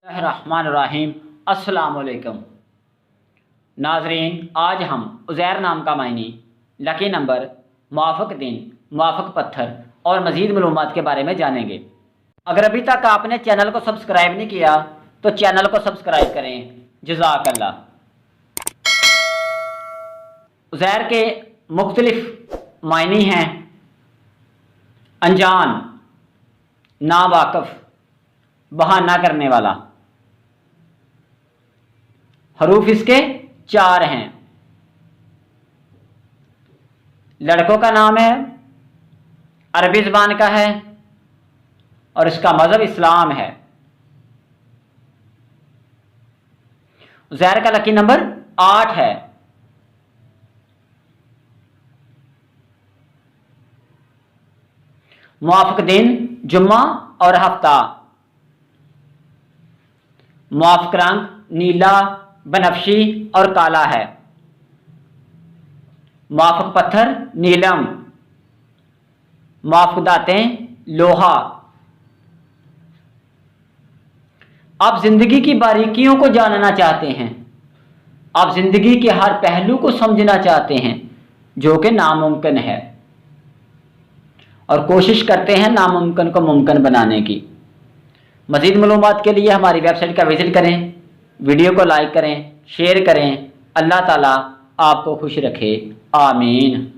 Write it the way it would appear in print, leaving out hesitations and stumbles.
रहमानिर्रहीम। अस्सलाम वालेकुम नाजरीन, आज हम उज़ैर नाम का मायनी, लकी नंबर, मुआफ़िक दिन, मुआफ़िक पत्थर और मज़ीद मालूमात के बारे में जानेंगे। अगर अभी तक आपने चैनल को सब्सक्राइब नहीं किया तो चैनल को सब्सक्राइब करें। जज़ाकल्लाह। उज़ैर के मुख्तलिफ मायनी हैं। अनजान, नावाकिफ़, बहाना करने वाला। हरूफ इसके 4 हैं। लड़कों का नाम है, अरबी ज़बान का है और इसका मज़हब इस्लाम है। उज़ैर का लकी नंबर 8 है। मुआफ़िक दिन जुम्मा और हफ्ता। मुआफ़िक रंग नीला, बनफशी और काला है। मुआफ़िक पत्थर नीलम। मुआफ़िक दातें लोहा। आप जिंदगी की बारीकियों को जानना चाहते हैं, आप जिंदगी के हर पहलू को समझना चाहते हैं जो कि नामुमकिन है, और कोशिश करते हैं नामुमकिन को मुमकिन बनाने की। मज़ीद मालूमात के लिए हमारी वेबसाइट का विजिट करें, वीडियो को लाइक करें, शेयर करें। अल्लाह ताला आपको खुश रखे। आमीन।